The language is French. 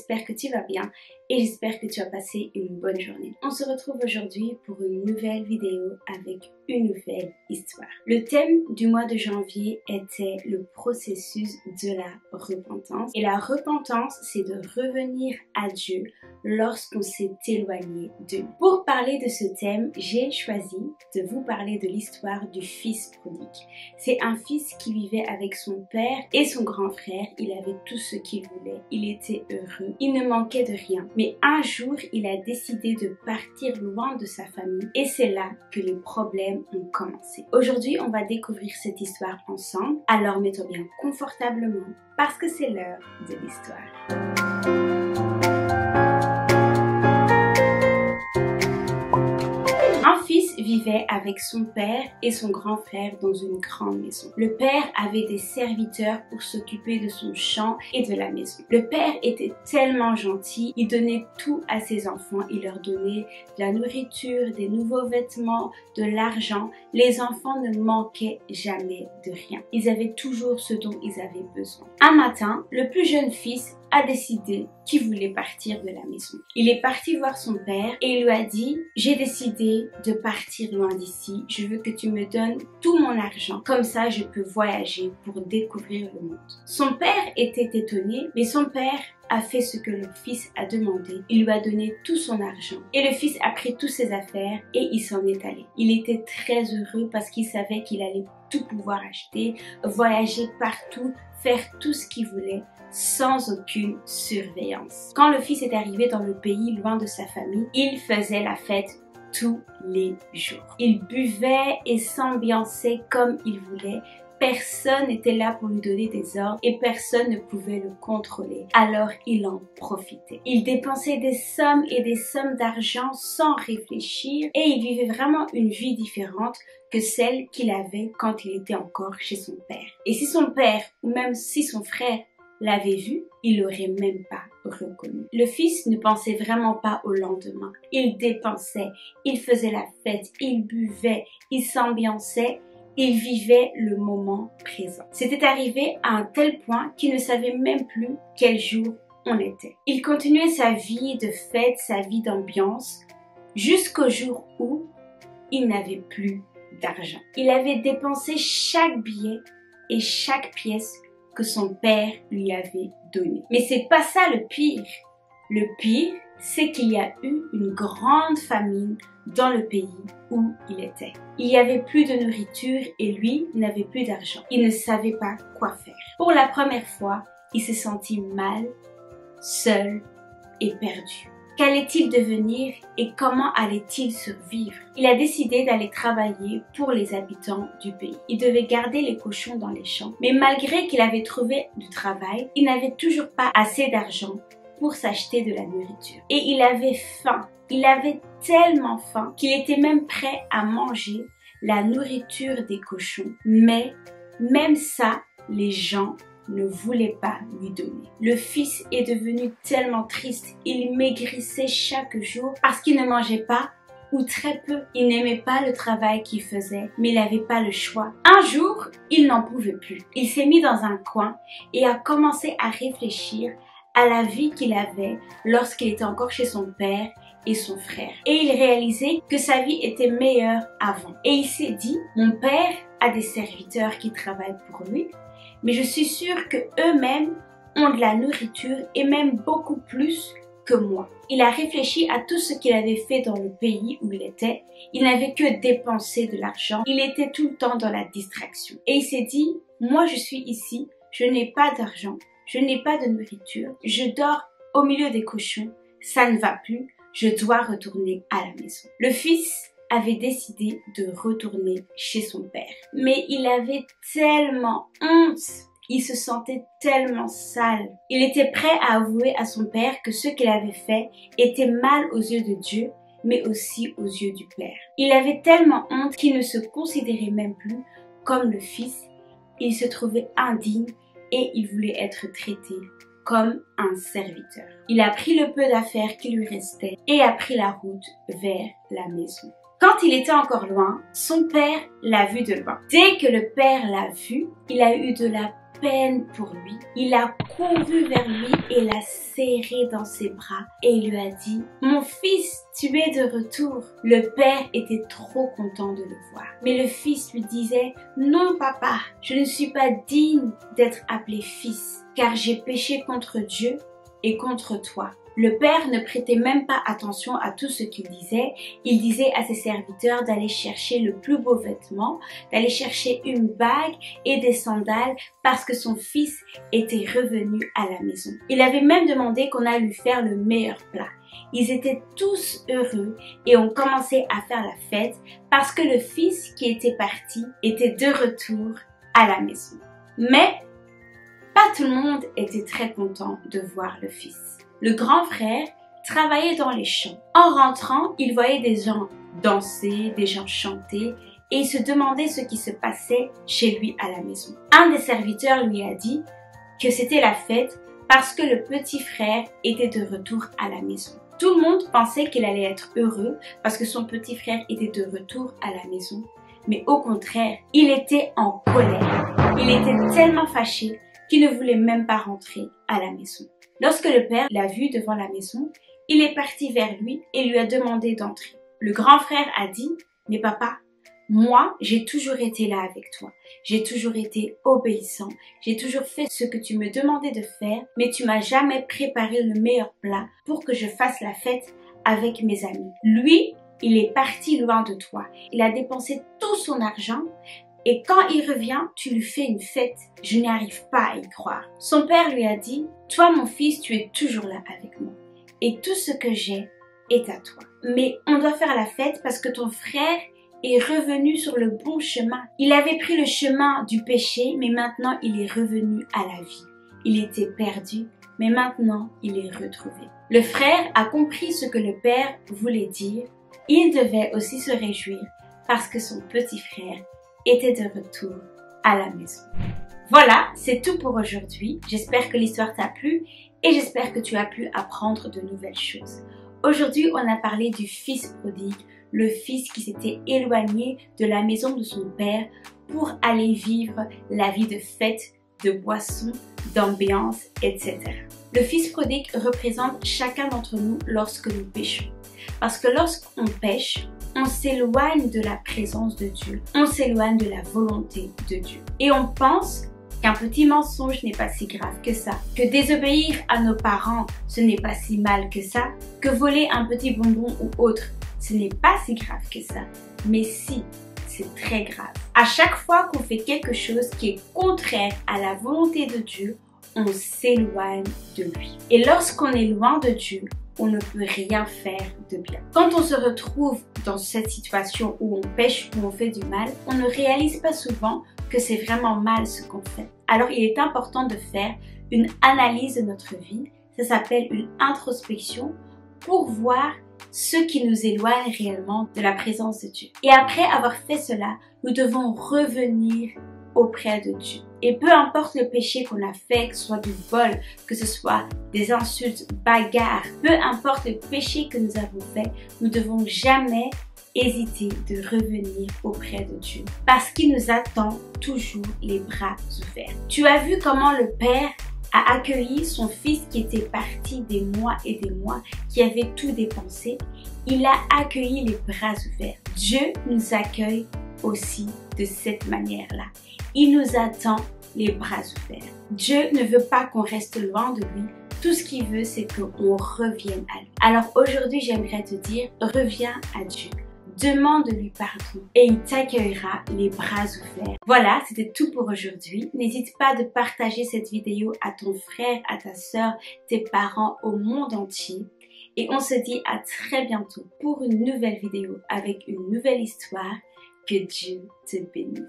j'espère que tu vas bien et j'espère que tu as passé une bonne journée. On se retrouve aujourd'hui pour une nouvelle vidéo avec une nouvelle histoire. Le thème du mois de janvier était le processus de la repentance. Et la repentance, c'est de revenir à Dieu lorsqu'on s'est éloigné de lui. Pour parler de ce thème, j'ai choisi de vous parler de l'histoire du fils prodigue. C'est un fils qui vivait avec son père et son grand frère. Il avait tout ce qu'il voulait. Il était heureux. Il ne manquait de rien. Mais un jour, il a décidé de partir loin de sa famille et c'est là que les problèmes ont commencé. Aujourd'hui, on va découvrir cette histoire ensemble. Alors mets-toi bien confortablement parce que c'est l'heure de l'histoire. Un fils vivait avec son père et son grand frère dans une grande maison. Le père avait des serviteurs pour s'occuper de son champ et de la maison. Le père était tellement gentil, il donnait tout à ses enfants. Il leur donnait de la nourriture, des nouveaux vêtements, de l'argent. Les enfants ne manquaient jamais de rien. Ils avaient toujours ce dont ils avaient besoin. Un matin, le plus jeune fils a décidé qu'il voulait partir de la maison. Il est parti voir son père et il lui a dit « J'ai décidé de partir loin d'ici. Je veux que tu me donnes tout mon argent. Comme ça, je peux voyager pour découvrir le monde. » Son père était étonné, mais son père a fait ce que le fils a demandé. Il lui a donné tout son argent. Et le fils a pris toutes ses affaires et il s'en est allé. Il était très heureux parce qu'il savait qu'il allait tout pouvoir acheter, voyager partout, faire tout ce qu'il voulait, sans aucune surveillance. Quand le fils est arrivé dans le pays, loin de sa famille, il faisait la fête tous les jours. Il buvait et s'ambiançait comme il voulait. Personne n'était là pour lui donner des ordres et personne ne pouvait le contrôler. Alors il en profitait. Il dépensait des sommes et des sommes d'argent sans réfléchir et il vivait vraiment une vie différente que celle qu'il avait quand il était encore chez son père. Et si son père ou même si son frère l'avait vu, il l'aurait même pas reconnu. Le fils ne pensait vraiment pas au lendemain. Il dépensait, il faisait la fête, il buvait, il s'ambiançait. Il vivait le moment présent. C'était arrivé à un tel point qu'il ne savait même plus quel jour on était. Il continuait sa vie de fête, sa vie d'ambiance, jusqu'au jour où il n'avait plus d'argent. Il avait dépensé chaque billet et chaque pièce que son père lui avait donné. Mais c'est pas ça le pire. Le pire, c'est qu'il y a eu une grande famine dans le pays où il était. Il y avait plus de nourriture et lui n'avait plus d'argent. Il ne savait pas quoi faire. Pour la première fois, il se sentit mal, seul et perdu. Qu'allait-il devenir et comment allait-il survivre? Il a décidé d'aller travailler pour les habitants du pays. Il devait garder les cochons dans les champs. Mais malgré qu'il avait trouvé du travail, il n'avait toujours pas assez d'argent pour s'acheter de la nourriture. Et il avait faim. Il avait tellement faim qu'il était même prêt à manger la nourriture des cochons. Mais même ça, les gens ne voulaient pas lui donner. Le fils est devenu tellement triste. Il maigrissait chaque jour parce qu'il ne mangeait pas ou très peu. Il n'aimait pas le travail qu'il faisait, mais il n'avait pas le choix. Un jour, il n'en pouvait plus. Il s'est mis dans un coin et a commencé à réfléchir à la vie qu'il avait lorsqu'il était encore chez son père et son frère. Et il réalisait que sa vie était meilleure avant. Et il s'est dit, mon père a des serviteurs qui travaillent pour lui, mais je suis sûre que eux-mêmes ont de la nourriture et même beaucoup plus que moi. Il a réfléchi à tout ce qu'il avait fait dans le pays où il était. Il n'avait que dépensé de l'argent. Il était tout le temps dans la distraction. Et il s'est dit, moi je suis ici, je n'ai pas d'argent, je n'ai pas de nourriture, je dors au milieu des cochons, ça ne va plus, je dois retourner à la maison. Le fils avait décidé de retourner chez son père. Mais il avait tellement honte. Il se sentait tellement sale. Il était prêt à avouer à son père que ce qu'il avait fait était mal aux yeux de Dieu, mais aussi aux yeux du père. Il avait tellement honte qu'il ne se considérait même plus comme le fils. Il se trouvait indigne et il voulait être traité comme un serviteur. Il a pris le peu d'affaires qui lui restait et a pris la route vers la maison. Quand il était encore loin, son père l'a vu de loin. Dès que le père l'a vu, il a eu de la peine pour lui. Il a couru vers lui et l'a serré dans ses bras et il lui a dit « Mon fils, tu es de retour !» Le père était trop content de le voir. Mais le fils lui disait « Non papa, je ne suis pas digne d'être appelé fils, car j'ai péché contre Dieu et contre toi. » Le père ne prêtait même pas attention à tout ce qu'il disait. Il disait à ses serviteurs d'aller chercher le plus beau vêtement, d'aller chercher une bague et des sandales parce que son fils était revenu à la maison. Il avait même demandé qu'on allait lui faire le meilleur plat. Ils étaient tous heureux et ont commencé à faire la fête parce que le fils qui était parti était de retour à la maison. Mais pas tout le monde était très content de voir le fils. Le grand frère travaillait dans les champs. En rentrant, il voyait des gens danser, des gens chanter et il se demandait ce qui se passait chez lui à la maison. Un des serviteurs lui a dit que c'était la fête parce que le petit frère était de retour à la maison. Tout le monde pensait qu'il allait être heureux parce que son petit frère était de retour à la maison. Mais au contraire, il était en colère. Il était tellement fâché qu'il ne voulait même pas rentrer à la maison. Lorsque le père l'a vu devant la maison, il est parti vers lui et lui a demandé d'entrer. Le grand frère a dit « Mais papa, moi, j'ai toujours été là avec toi. J'ai toujours été obéissant. J'ai toujours fait ce que tu me demandais de faire, mais tu m'as jamais préparé le meilleur plat pour que je fasse la fête avec mes amis. Lui, il est parti loin de toi. Il a dépensé tout son argent. Et quand il revient, tu lui fais une fête. Je n'y arrive pas à y croire. » Son père lui a dit « Toi, mon fils, tu es toujours là avec moi. Et tout ce que j'ai est à toi. Mais on doit faire la fête parce que ton frère est revenu sur le bon chemin. Il avait pris le chemin du péché, mais maintenant il est revenu à la vie. Il était perdu, mais maintenant il est retrouvé. » Le frère a compris ce que le père voulait dire. Il devait aussi se réjouir parce que son petit frère était de retour à la maison. Voilà, c'est tout pour aujourd'hui. J'espère que l'histoire t'a plu et j'espère que tu as pu apprendre de nouvelles choses. Aujourd'hui, on a parlé du fils prodigue, le fils qui s'était éloigné de la maison de son père pour aller vivre la vie de fête, de boissons, d'ambiance, etc. Le fils prodigue représente chacun d'entre nous lorsque nous péchons. Parce que lorsqu'on pêche, on s'éloigne de la présence de Dieu, on s'éloigne de la volonté de Dieu. Et on pense qu'un petit mensonge n'est pas si grave que ça, que désobéir à nos parents, ce n'est pas si mal que ça, que voler un petit bonbon ou autre, ce n'est pas si grave que ça. Mais si, c'est très grave. À chaque fois qu'on fait quelque chose qui est contraire à la volonté de Dieu, on s'éloigne de lui. Et lorsqu'on est loin de Dieu, on ne peut rien faire de bien. Quand on se retrouve dans cette situation où on pêche, où on fait du mal, on ne réalise pas souvent que c'est vraiment mal ce qu'on fait. Alors il est important de faire une analyse de notre vie, ça s'appelle une introspection, pour voir ce qui nous éloigne réellement de la présence de Dieu. Et après avoir fait cela, nous devons revenir auprès de Dieu. Et peu importe le péché qu'on a fait, que ce soit du vol, que ce soit des insultes, bagarres, peu importe le péché que nous avons fait, nous ne devons jamais hésiter de revenir auprès de Dieu. Parce qu'il nous attend toujours les bras ouverts. Tu as vu comment le Père a accueilli son fils qui était parti des mois et des mois, qui avait tout dépensé. Il a accueilli les bras ouverts. Dieu nous accueille aussi de cette manière-là. Il nous attend les bras ouverts. Dieu ne veut pas qu'on reste loin de lui. Tout ce qu'il veut, c'est qu'on revienne à lui. Alors aujourd'hui, j'aimerais te dire, reviens à Dieu. Demande-lui pardon et il t'accueillera les bras ouverts. Voilà, c'était tout pour aujourd'hui. N'hésite pas de partager cette vidéo à ton frère, à ta soeur, tes parents, au monde entier. Et on se dit à très bientôt pour une nouvelle vidéo avec une nouvelle histoire. Que Dieu te bénisse.